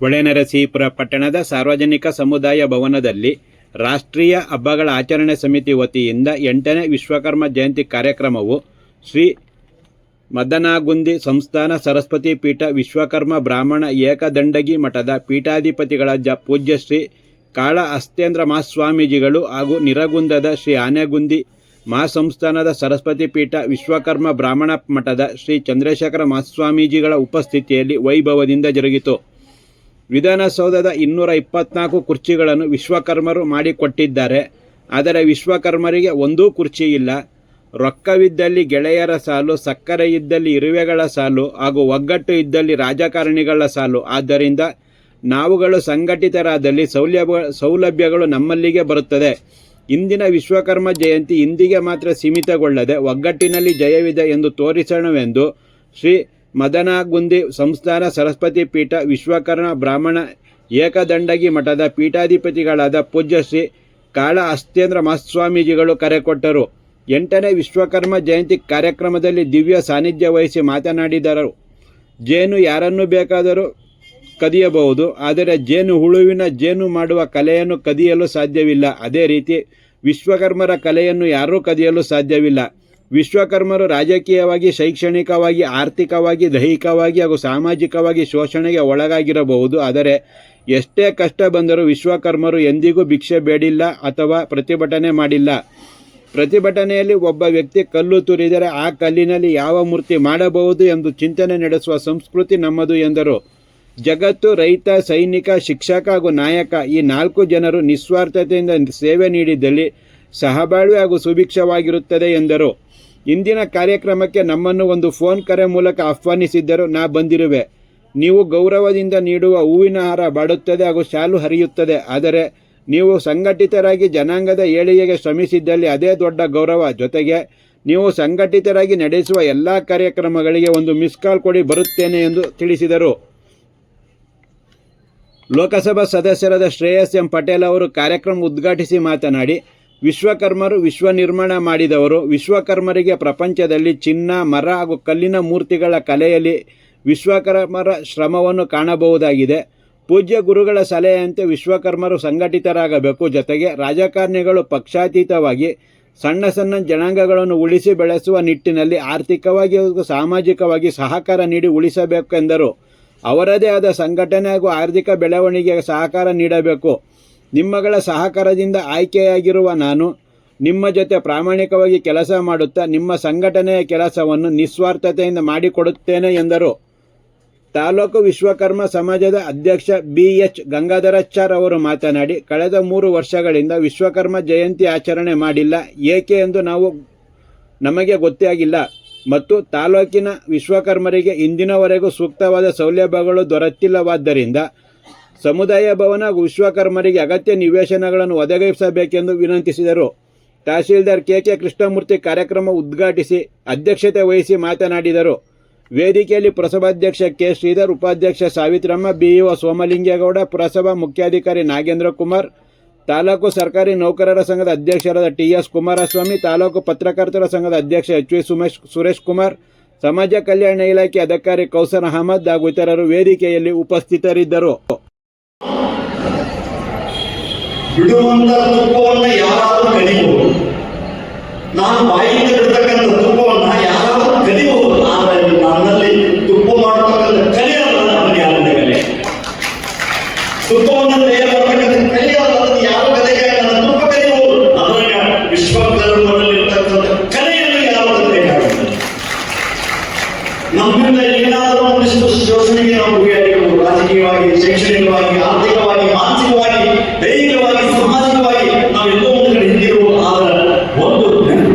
ಹೊಳೆನರಸೀಪುರ ಪಟ್ಟಣದ ಸಾರ್ವಜನಿಕ ಸಮುದಾಯ ಭವನದಲ್ಲಿ ರಾಷ್ಟ್ರೀಯ ಹಬ್ಬಗಳ ಆಚರಣೆ ಸಮಿತಿ ವತಿಯಿಂದ 8ನೇ ವಿಶ್ವಕರ್ಮ ಜಯಂತಿ ಕಾರ್ಯಕ್ರಮವು ಶ್ರೀ ಮದನಾಗುಂದಿ ಸಂಸ್ಥಾನ ಸರಸ್ವತಿ ಪೀಠ ವಿಶ್ವಕರ್ಮ ಬ್ರಾಹ್ಮಣ ಏಕದಂಡಗಿ ಮಠದ ಪೀಠಾಧಿಪತಿಗಳಾದ ಪೂಜ್ಯ ಶ್ರೀ ಕಾಳ ಹಸ್ತೇಂದ್ರ ಮಹಾಸ್ವಾಮೀಜಿಗಳು ಹಾಗೂ ನಿರಗುಂದದ ಶ್ರೀ ಆನೆಗುಂದಿ ಮಹಾಸಂಸ್ಥಾನದ ಸರಸ್ವತಿ ಪೀಠ ವಿಶ್ವಕರ್ಮ ಬ್ರಾಹ್ಮಣ ಮಠದ ಶ್ರೀ ಚಂದ್ರಶೇಖರ ಮಹಾಸ್ವಾಮೀಜಿಗಳ ಉಪಸ್ಥಿತಿಯಲ್ಲಿ ವೈಭವದಿಂದ ಜರುಗಿತು. ವಿಧಾನಸೌಧದ 224 ಕುರ್ಚಿಗಳನ್ನು ವಿಶ್ವಕರ್ಮರು ಮಾಡಿಕೊಟ್ಟಿದ್ದಾರೆ. ಆದರೆ ವಿಶ್ವಕರ್ಮರಿಗೆ ಒಂದೂ ಕುರ್ಚಿ ಇಲ್ಲ. ರೊಕ್ಕವಿದ್ದಲ್ಲಿ ಗೆಳೆಯರ ಸಾಲು, ಸಕ್ಕರೆ ಇದ್ದಲ್ಲಿ ಇರುವೆಗಳ ಸಾಲು ಹಾಗೂ ಒಗ್ಗಟ್ಟು ಇದ್ದಲ್ಲಿ ರಾಜಕಾರಣಿಗಳ ಸಾಲು. ಆದ್ದರಿಂದ ನಾವುಗಳು ಸಂಘಟಿತರಾದಲ್ಲಿ ಸೌಲಭ್ಯಗಳು ನಮ್ಮಲ್ಲಿಗೆ ಬರುತ್ತದೆ. ಇಂದಿನ ವಿಶ್ವಕರ್ಮ ಜಯಂತಿ ಇಂದಿಗೆ ಮಾತ್ರ ಸೀಮಿತಗೊಳ್ಳದೆ ಒಗ್ಗಟ್ಟಿನಲ್ಲಿ ಜಯವಿದೆ ಎಂದು ತೋರಿಸೋಣವೆಂದು ಶ್ರೀ ಮದನಾಗುಂದಿ ಸಂಸ್ಥಾನ ಸರಸ್ವತಿ ಪೀಠ ವಿಶ್ವಕರ್ಮ ಬ್ರಾಹ್ಮಣ ಏಕದಂಡಗಿ ಮಠದ ಪೀಠಾಧಿಪತಿಗಳಾದ ಪೂಜ್ಯ ಶ್ರೀ ಕಾಳ ಹಸ್ತೇಂದ್ರ ಮಹಾಸ್ವಾಮೀಜಿಗಳು ಕರೆ ಕೊಟ್ಟರು. 8ನೇ ವಿಶ್ವಕರ್ಮ ಜಯಂತಿ ಕಾರ್ಯಕ್ರಮದಲ್ಲಿ ದಿವ್ಯ ಸಾನ್ನಿಧ್ಯ ವಹಿಸಿ ಮಾತನಾಡಿದರು. ಜೇನು ಯಾರನ್ನು ಬೇಕಾದರೂ ಕದಿಯಬಹುದು, ಆದರೆ ಜೇನು ಹುಳುವಿನ ಜೇನು ಮಾಡುವ ಕಲೆಯನ್ನು ಕದಿಯಲು ಸಾಧ್ಯವಿಲ್ಲ. ಅದೇ ರೀತಿ ವಿಶ್ವಕರ್ಮರ ಕಲೆಯನ್ನು ಯಾರೂ ಕದಿಯಲು ಸಾಧ್ಯವಿಲ್ಲ. ವಿಶ್ವಕರ್ಮರು ರಾಜಕೀಯವಾಗಿ, ಶೈಕ್ಷಣಿಕವಾಗಿ, ಆರ್ಥಿಕವಾಗಿ, ದೈಹಿಕವಾಗಿ ಹಾಗೂ ಸಾಮಾಜಿಕವಾಗಿ ಶೋಷಣೆಗೆ ಒಳಗಾಗಿರಬಹುದು. ಆದರೆ ಎಷ್ಟೇ ಕಷ್ಟ ಬಂದರೂ ವಿಶ್ವಕರ್ಮರು ಎಂದಿಗೂ ಭಿಕ್ಷೆ ಬೇಡಿಲ್ಲ ಅಥವಾ ಪ್ರತಿಭಟನೆ ಮಾಡಿಲ್ಲ. ಪ್ರತಿಭಟನೆಯಲ್ಲಿ ಒಬ್ಬ ವ್ಯಕ್ತಿ ಕಲ್ಲು ತುರಿದರೆ ಆ ಕಲ್ಲಿನಲ್ಲಿ ಯಾವ ಮೂರ್ತಿ ಮಾಡಬಹುದು ಎಂದು ಚಿಂತನೆ ನಡೆಸುವ ಸಂಸ್ಕೃತಿ ನಮ್ಮದು ಎಂದರು. ಜಗತ್ತು, ರೈತ, ಸೈನಿಕ, ಶಿಕ್ಷಕ ಹಾಗೂ ನಾಯಕ ಈ 4 ಜನರು ನಿಸ್ವಾರ್ಥತೆಯಿಂದ ಸೇವೆ ನೀಡಿದಲ್ಲಿ ಸಹಬಾಳ್ವೆ ಹಾಗೂ ಸುಭಿಕ್ಷವಾಗಿರುತ್ತದೆ ಎಂದರು. ಇಂದಿನ ಕಾರ್ಯಕ್ರಮಕ್ಕೆ ನಮ್ಮನ್ನು ಒಂದು ಫೋನ್ ಕರೆ ಮೂಲಕ ಆಹ್ವಾನಿಸಿದ್ದರು. ನಾ ಬಂದಿರುವೆ. ನೀವು ಗೌರವದಿಂದ ನೀಡುವ ಹೂವಿನ ಹಾರ ಬಾಡುತ್ತದೆ ಹಾಗೂ ಶಾಲು ಹರಿಯುತ್ತದೆ. ಆದರೆ ನೀವು ಸಂಘಟಿತರಾಗಿ ಜನಾಂಗದ ಏಳಿಗೆಗೆ ಶ್ರಮಿಸಿದ್ದಲ್ಲಿ ಅದೇ ದೊಡ್ಡ ಗೌರವ. ಜೊತೆಗೆ ನೀವು ಸಂಘಟಿತರಾಗಿ ನಡೆಸುವ ಎಲ್ಲ ಕಾರ್ಯಕ್ರಮಗಳಿಗೆ ಒಂದು ಮಿಸ್ ಕಾಲ್ ಕೊಡಿ, ಬರುತ್ತೇನೆ ಎಂದು ತಿಳಿಸಿದರು. ಲೋಕಸಭಾ ಸದಸ್ಯರಾದ ಶ್ರೇಯಸ್ ಎಂ ಪಟೇಲ್ ಅವರು ಕಾರ್ಯಕ್ರಮ ಉದ್ಘಾಟಿಸಿ ಮಾತನಾಡಿ, ವಿಶ್ವಕರ್ಮರು ವಿಶ್ವ ನಿರ್ಮಾಣ ಮಾಡಿದವರು. ವಿಶ್ವಕರ್ಮರಿಗೆ ಪ್ರಪಂಚದಲ್ಲಿ ಚಿನ್ನ, ಮರ ಹಾಗೂ ಕಲ್ಲಿನ ಮೂರ್ತಿಗಳ ಕಲೆಯಲ್ಲಿ ವಿಶ್ವಕರ್ಮರ ಶ್ರಮವನ್ನು ಕಾಣಬಹುದಾಗಿದೆ. ಪೂಜ್ಯ ಗುರುಗಳ ಸಲಹೆಯಂತೆ ವಿಶ್ವಕರ್ಮರು ಸಂಘಟಿತರಾಗಬೇಕು. ಜೊತೆಗೆ ರಾಜಕಾರಣಿಗಳು ಪಕ್ಷಾತೀತವಾಗಿ ಸಣ್ಣ ಸಣ್ಣ ಜನಾಂಗಗಳನ್ನು ಉಳಿಸಿ ಬೆಳೆಸುವ ನಿಟ್ಟಿನಲ್ಲಿ ಆರ್ಥಿಕವಾಗಿ ಹಾಗೂ ಸಾಮಾಜಿಕವಾಗಿ ಸಹಕಾರ ನೀಡಿ ಉಳಿಸಬೇಕೆಂದರು. ಅವರದೇ ಆದ ಸಂಘಟನೆ ಹಾಗೂ ಆರ್ಥಿಕ ಬೆಳವಣಿಗೆಗೆ ಸಹಕಾರ ನೀಡಬೇಕು. ನಿಮ್ಮಗಳ ಸಹಕಾರದಿಂದ ಆಯ್ಕೆಯಾಗಿರುವ ನಾನು ನಿಮ್ಮ ಜೊತೆ ಪ್ರಾಮಾಣಿಕವಾಗಿ ಕೆಲಸ ಮಾಡುತ್ತಾ ನಿಮ್ಮ ಸಂಘಟನೆಯ ಕೆಲಸವನ್ನು ನಿಸ್ವಾರ್ಥತೆಯಿಂದ ಮಾಡಿಕೊಡುತ್ತೇನೆ ಎಂದರು. ತಾಲೂಕು ವಿಶ್ವಕರ್ಮ ಸಮಾಜದ ಅಧ್ಯಕ್ಷ BH ಗಂಗಾಧರಾಚಾರ್ ಅವರು ಮಾತನಾಡಿ, ಕಳೆದ 3 ವರ್ಷಗಳಿಂದ ವಿಶ್ವಕರ್ಮ ಜಯಂತಿ ಆಚರಣೆ ಮಾಡಿಲ್ಲ. ಏಕೆ ಎಂದು ನಮಗೆ ಗೊತ್ತೇ ಆಗಿಲ್ಲ ಮತ್ತು ತಾಲೂಕಿನ ವಿಶ್ವಕರ್ಮರಿಗೆ ಇಂದಿನವರೆಗೂ ಸೂಕ್ತವಾದ ಸೌಲಭ್ಯಗಳು ದೊರೆತಿಲ್ಲವಾದ್ದರಿಂದ ಸಮುದಾಯ ಭವನ ಹಾಗೂ ವಿಶ್ವಕರ್ಮರಿಗೆ ಅಗತ್ಯ ನಿವೇಶನಗಳನ್ನು ಒದಗಿಸಬೇಕೆಂದು ವಿನಂತಿಸಿದರು. ತಹಶೀಲ್ದಾರ್ KK ಕೃಷ್ಣಮೂರ್ತಿ ಕಾರ್ಯಕ್ರಮ ಉದ್ಘಾಟಿಸಿ ಅಧ್ಯಕ್ಷತೆ ವಹಿಸಿ ಮಾತನಾಡಿದರು. ವೇದಿಕೆಯಲ್ಲಿ ಪುರಸಭಾಧ್ಯಕ್ಷ K ಶ್ರೀಧರ್, ಉಪಾಧ್ಯಕ್ಷ ಸಾವಿತ್ರಮ್ಮ, BEO ಸೋಮಲಿಂಗೇಗೌಡ, ಪುರಸಭಾ ಮುಖ್ಯಾಧಿಕಾರಿ ನಾಗೇಂದ್ರ ಕುಮಾರ್, ತಾಲೂಕು ಸರ್ಕಾರಿ ನೌಕರರ ಸಂಘದ ಅಧ್ಯಕ್ಷರಾದ TS ಕುಮಾರಸ್ವಾಮಿ, ತಾಲೂಕು ಪತ್ರಕರ್ತರ ಸಂಘದ ಅಧ್ಯಕ್ಷ HV ಸುರೇಶ್ ಕುಮಾರ್, ಸಮಾಜ ಕಲ್ಯಾಣ ಇಲಾಖೆ ಅಧಿಕಾರಿ ಕೌಸರ್ ಅಹಮದ್ ಹಾಗೂ ಇತರರು ವೇದಿಕೆಯಲ್ಲಿ ಉಪಸ್ಥಿತರಿದ್ದರು. ಬಿಡುವಂತ ತುಪ್ಪವನ್ನ ಯಾರಾದರೂ ಕಲಿಬಹುದು. ನಾನು ಬಾಯಿಂದ ಬಿಡ್ತಕ್ಕಂಥ ತುಪ್ಪವನ್ನ ಯಾರಾದರೂ ಕಲಿಬಹುದು. ಆದರೆ ನನ್ನಲ್ಲಿ ತುಪ್ಪ ಮಾಡತಕ್ಕಂಥ ಕಲೆ ಅಲ್ಲ, ನನಗೆ ಯಾರ ಕಲೆ. ತುಪ್ಪವನ್ನು ತಯಾರು ಮಾಡತಕ್ಕಂಥ ಕಲೆ ಅಲ್ಲ, ಅದನ್ನು ಯಾವ ಕಲೆಗೆ ನನ್ನ ತುಪ್ಪ ಕಲಿಬಹುದು. ಅದರ ವಿಶ್ವಕರ್ಮರಲ್ಲಿರ್ತಕ್ಕಂಥ ಕಲೆಯನ್ನು ಯಾವುದು ಬೇಕಾಗುತ್ತದೆ. ನಮ್ಮಿಂದ ಏನಾದರೂ ಒಂದಿಷ್ಟು ಶೋಷಣೆಗೆ ನಾವು ಗುರಿಯಾಗಿರುವುದು. ರಾಜಕೀಯವಾಗಿ, ಶೈಕ್ಷಣಿಕವಾಗಿ, ಆರ್ಥಿಕವಾಗಿ, ಮಾನಸಿಕವಾಗಿ, ದೈಹಿಕವಾಗಿ, ಸಾಮಾಜಿಕವಾಗಿ ನಾವೆಲ್ಲೋ ಒಂದು ಕಡೆ ಹಿಂದಿರುವುದು. ಆದರೆ ಒಂದು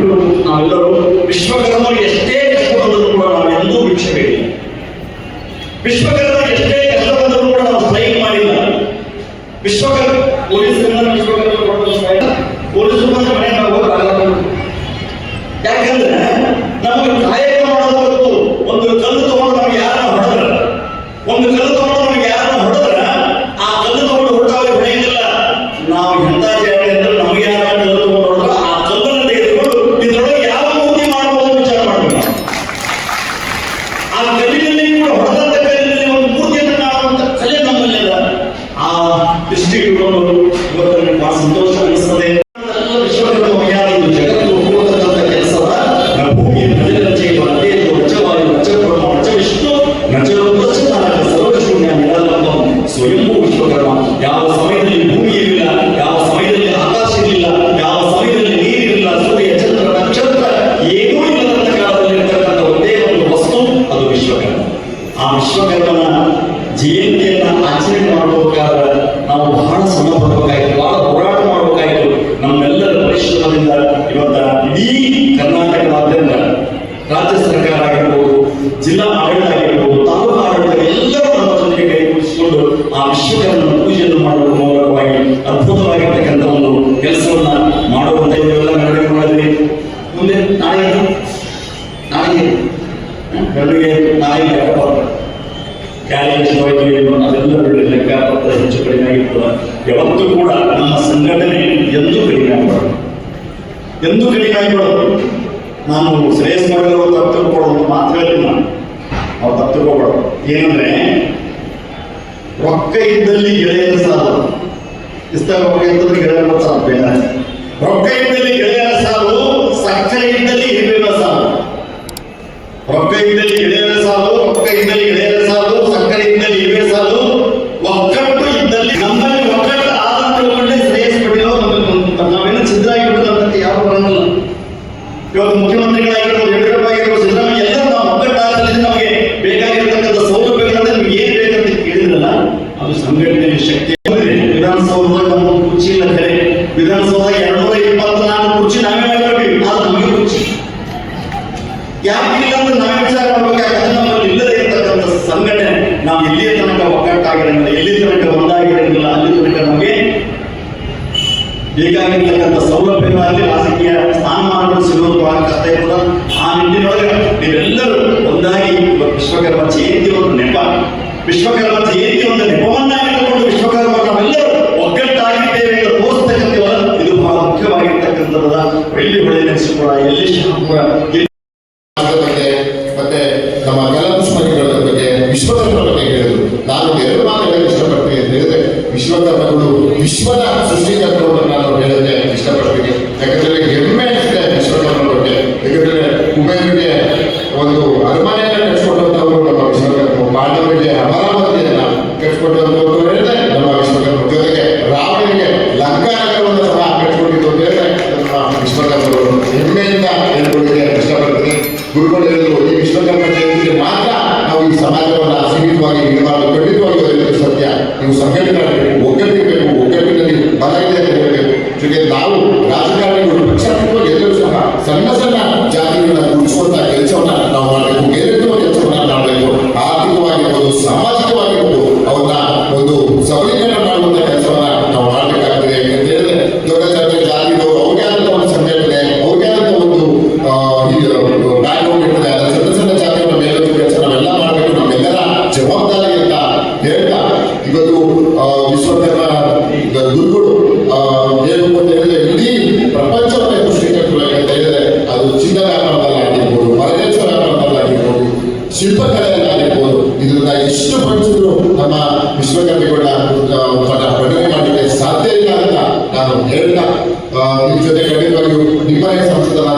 ನಾವೆಲ್ಲರೂ ವಿಶ್ವಕರ್ಮ ಜಯಂತಿಯನ್ನ ಆಚರಣೆ ಮಾಡಬೇಕಾದ್ರೆ ನಾವು ಬಹಳ ಶ್ರಮ ಪಡಬೇಕಾಯ್ತು, ಬಹಳ ಹೋರಾಟ ಮಾಡಬೇಕಾಯ್ತು. ನಮ್ಮೆಲ್ಲರ ಪರಿಶ್ರಮದಿಂದ ಇವತ್ತ ಇಡೀ ಕರ್ನಾಟಕದಾದ್ಯಂತ ರಾಜ್ಯ ಸರ್ಕಾರ ಆಗಿರ್ಬೋದು, ಜಿಲ್ಲಾ ಆಡಳಿತ ಆಗಿರ್ಬೋದು, ತಾಲೂಕು ಆಡಳಿತ ಎಲ್ಲರೂ ನಮ್ಮ ಜೊತೆಗೆ ಕೈಗೂಡಿಸಿಕೊಂಡು ಆ ವಿಶ್ವಕರ್ಮನ ಪೂಜೆಯನ್ನು ಮಾಡುವ ಮೂಲಕವಾಗಿ ಅದ್ಭುತವಾಗಿರ್ತಕ್ಕಂಥ ಒಂದು ಕೆಲಸವನ್ನ ಮಾಡುವಂತ ಇವೆಲ್ಲ ಮೆರವಣಿಗೆ ಮಾಡಿದ್ವಿ. ಮುಂದೆ ನಾಳೆಗೆ ನಾಳೆಗೆ ಅದೆಲ್ಲ ಲೆಕ್ಕಪತ್ರ ಹೆಚ್ಚು ಕಡಿಮೆ ಆಗಿರ್ತದೆ. ಯಾವತ್ತೂ ಕೂಡ ನಮ್ಮ ಸಂಘಟನೆ ಎಂದೂ ಕಡಿಮೆ ಆಗಬಾರ್ದು, ಎಂದೂ ಕಡಿಮೆ ಆಗಬಾರ್ದು. ನಾನು ಶ್ರೇಯಸ್ ಮಾಡಿರೋ ತಪ್ಪು ಕೊಡೋದು ಮಾತ್ರ ಹೇಳಿ ನಾವು ತಪ್ಪು ತಿಳ್ಕೊಬಾರ್ದು. ಏನಂದ್ರೆ ರೊಕ್ಕ ಇದ್ದಲ್ಲಿ ಗೆಳೆಯರ ಸಾಲು, ಇಸ್ತಾಗ ರೊಕ್ಕ ಇದ್ದಲ್ಲಿ ಗೆಳೆಯರ ಸಾಲು ಬೇಡ. ರೊಕ್ಕ ಇದ್ದಲ್ಲಿ ಗೆಳೆಯರ ಸಾಲು, ಸಕ್ಕರೆ ಇದ್ದಲ್ಲಿ ಹಿರಿಯರ ಸಾಲು. ರೊಕ್ಕ ಇದ್ದಲ್ಲಿ ಗೆಳೆಯರ ಸಾಲು, ರೊಕ್ಕ ಇದ್ದಲ್ಲಿ ಗೆಳೆಯರ ಸಾಲು, ಸಕ್ಕರೆ ಇದ್ದಲ್ಲಿ ಹಿರಿಯರ ಸಾಲು, ಒಕ್ಕಟ್ಟು ಇದ್ದಲ್ಲಿ ನಮ್ಮಲ್ಲಿ ಒಕ್ಕಟ್ಟು ಆದಂತ ಒಳ್ಳೆ ಶ್ರೇಯಸ್ ಪಡೆಯೋ ನಾವೇನು ಛಿದ್ರ ಆಗಿಬಿಟ್ಟದಂತ ಯಾರು ಬರಂಗಿಲ್ಲ. ಇವತ್ತು ಮುಖ್ಯಮಂತ್ರಿಗಳಾಗಿರ್ಬೋದು, ಯಡಿಯೂರಪ್ಪ ಆಗಿರ್ಬೋದು, ಸಿದ್ದರಾಮಯ್ಯ ಎಲ್ಲ ನಾವು ಒಕ್ಕಟ್ಟಾದಲ್ಲಿ ನಮಗೆ ಬೇಕಾಗಿರ್ತಕ್ಕಂಥ ಸೌಲಭ್ಯಗಳನ್ನ ನಿಮ್ಗೆ ಏನ್ ಬೇಕಂತ ಕೇಳಿದ್ರಲ್ಲ, ಅದು ಸಂಘಟನೆ ಶಕ್ತಿ. ವಿಧಾನಸೌಧದಾಗ ನಮ್ಮ ಕುರ್ಚಿ ಇಲ್ಲ ಕರೆ, ವಿಧಾನಸೌಧದಾಗ 224 ಕುರ್ಚಿ ನಾವೇ ಮಾಡ್ಬೇಕು, ಆದ್ರೆ ನಮಗೆ ಕುರ್ಚಿ ಯಾಕಿಲ್ಲ ಅಂದ್ರೆ ನಾವೇ ವಿಚಾರ ಮಾಡ್ಬೇಕಾಗ್ತದೆ. ನಮ್ಮಲ್ಲಿ ಇಲ್ಲದೆ ಇರ್ತಕ್ಕಂಥ ಸಂಘಟನೆ ನಾವು ಎಲ್ಲಿಯ ತನಕ ಒಕ್ಕಟ್ಟಾಗಿರಂಗಿಲ್ಲ, ಎಲ್ಲಿ ತನಕ ಒಂದಾಗಿರಂಗಿಲ್ಲ, ಅಲ್ಲಿ ತನಕ ನಮಗೆ ಬೇಕಾಗಿರ್ತಕ್ಕಂಥ ಸೌಲಭ್ಯಗಳಲ್ಲಿ ರಾಜಕೀಯ ಸ್ಥಾನಮಾನಗಳು ಸಿಗೋದು ಬಹಳ ಕಷ್ಟ ಇರ್ತದೆ. ಆ ನಿಟ್ಟಿನೊಳಗೆ ನೀವೆಲ್ಲರೂ ಒಂದಾಗಿ ವಿಶ್ವಕರ್ಮ ಜಯಂತಿ ಒಂದು ನೆಪ, ವಿಶ್ವಕರ್ಮ ಜಯಂತಿ ಒಂದು ನೆಪವನ್ನಾಗಿಟ್ಟುಕೊಂಡು ವಿಶ್ವಕರ್ಮ ನಾವೆಲ್ಲರೂ ಒಗ್ಗಟ್ಟಾಗಿದ್ದೇವೆ ಎಂದು ತೋರಿಸ್ತಕ್ಕಂಥವಲ್ಲ, ಇದು ಬಹಳ ಮುಖ್ಯವಾಗಿರ್ತಕ್ಕಂಥದ್ದು. ಎಲ್ಲಿ ಹೊಳೆ ನೆನೆಸಿಕೊಳ, ಎಲ್ಲಿ ಶಾಪುರ, ಮತ್ತೆ ನಮ್ಮ ಕಲಾಪುಷ್ಪಗಳ ಬಗ್ಗೆ, ವಿಶ್ವಕರ್ಮರ ಬಗ್ಗೆ ಹೇಳಿದ್ರು. ನಾನು 2 ಮಾತು ಹೇಳಕ್ಕೆ ಇಷ್ಟಪಡ್ತೀನಿ ಅಂತ ಹೇಳಿದ್ರೆ, ವಿಶ್ವಕರ್ಮಗಳು ವಿಶ್ವದ ಸೃಷ್ಟಿಕರ್ತರು ನಾನು ಹೇಳಕ್ಕೆ ಇಷ್ಟಪಡ್ತೀನಿ. ಯಾಕಂದ್ರೆ ಹೆಮ್ಮೆ ಇದೆ ವಿಶ್ವಕರ್ಮರ ಬಗ್ಗೆ. ಯಾಕಂದ್ರೆ ಕುಬೇರನಿಗೆ ಒಂದು ಅರಮನೆಯನ್ನ ಕಟ್ಸ್ಕೊಟ್ಟಂತವರು ನಮ್ಮ ವಿಶ್ವಕರ್ಮ, ಪಾಂಡವರಿಗೆ ಅಮರಾವತಿಯನ್ನ ಕಟ್ಸ್ಕೊಟ್ಟಂತವರು ಹೇಳಿದ್ರೆ ನಮ್ಮ ವಿಶ್ವಕರ್ಮ, ಜೊತೆಗೆ ರಾವಣನಿಗೆ ಲಂಕಾನಗರವನ್ನು ಸಹ ಕಟ್ಸ್ಕೊಟ್ಟಿದ್ದು ಅಂತ ಹೇಳಿದ್ರೆ ನಮ್ಮ ವಿಶ್ವಕರ್ಮರು. ಹೆಮ್ಮೆಯಿಂದ ಹೇಳ್ಕೊಟ್ಟಿಗೆ ಇಷ್ಟಪಡ್ತೀನಿ. ಗುರುಗಳು ಹೇಳಿದ್ರು, ಈ ವಿಶ್ವಕರ್ಮ ಜಯಂತಿಗೆ ಮಾತ್ರ ನಾವು ಈ ಸಮಾಜವನ್ನು ಸೀಮಿತವಾಗಿ ಇಡಬಾರದು, ಖಂಡಿತವಾಗಿ ಅದಕ್ಕೆ ಸತ್ಯ. ನೀವು ಸಂಘಟನೆ ಒಗ್ಗಟ್ಟಿರಬೇಕು, ಒಗ್ಗಟ್ಟಿನಲ್ಲಿ ಬಲ ಇದೆ ಅಂತ ಹೇಳಬೇಕು. ಜೊತೆಗೆ ನಾವು ರಾಜಕಾರಣಿಗಳು ಪಕ್ಷಾತ್ಮಕವಾಗಿ ಎಲ್ಲರೂ ಸಹ ಸಣ್ಣ ಸಣ್ಣ ಜಾತಿಗಳನ್ನ ಗುರುತಿಸುವಂತಹ ಕೆಲಸವನ್ನ ನಾವು ಮಾಡಬೇಕು, ಬೇರೆತ್ತುವ ಕೆಲಸವನ್ನ ಮಾಡಬೇಕು. ಆರ್ಥಿಕವಾಗಿರ್ಬೋದು, ಸಾಮಾಜಿಕವಾಗಿರ್ಬೋದು ಅವ್ರನ್ನ ಒಂದು ಸಬಲೀಕರಣ ಮಾಡುವಂತಹ ಕೆಲಸವನ್ನ ನಾವು ಮಾಡಬೇಕಾಗ್ತದೆ. ಯಾಕಂತ ಹೇಳಿದ್ರೆ ದೊಡ್ಡ ಜಾತಿ ಜಾತಿದವರು ಅವ್ರಿಗೆ ಆದಂತ ಒಂದು ಸಂಘಟನೆ, ಅವ್ರಿಗೆ ಆದಂತ ಒಂದು ಬ್ಯಾಕ್ಗ್ರೌಂಡ್ ಇರ್ತದೆ. ಅದರ ಸಣ್ಣ ಸಣ್ಣ ಜಾತಿಗಳ ಮೇಲೊಂದು ಕೆಲಸ ನಾವೆಲ್ಲ ಮಾಡಬೇಕು, ನಮ್ಮೆಲ್ಲರ ಜವಾಬ್ದಾರಿ ಅಂತ ಹೇಳ್ತಾ ಇವತ್ತು ವಿಶ್ವಕರ್ಮ ಗುರುಗಳು ಏನು ಅಂತ ಹೇಳಿದ್ರೆ ಇಡೀ ಪ್ರಪಂಚವನ್ನೇ ಸೃಷ್ಟಿಕರ್ತರು. ಅಂತ ಹೇಳಿದ್ರೆ ಅದು ಚಿನ್ನ ವ್ಯಾಪಾರದಲ್ಲಾಗಿರ್ಬೋದು, ಮರಗೆಲಸ ವ್ಯಾಪಾರದಲ್ಲಾಗಿರ್ಬೋದು, ಶಿಲ್ಪಕಲೆಯಲ್ಲಾಗಿರ್ಬೋದು, ಇದನ್ನ ಎಷ್ಟು ಬಳಸಿದ್ರು ನಮ್ಮ ವಿಶ್ವಕರ್ಮಿಗಳನ್ನ ಪಠನೆ ಮಾಡಲಿಕ್ಕೆ ಸಾಧ್ಯ ಇಲ್ಲ ಅಂತ ನಾನು ಹೇಳ್ತಾ, ನಿಮ್ಮ ಜೊತೆ ಖಂಡಿತವಾಗಿಯೂ ನಿಮ್ಮನೆ ಸಂಸ್ಥಾನ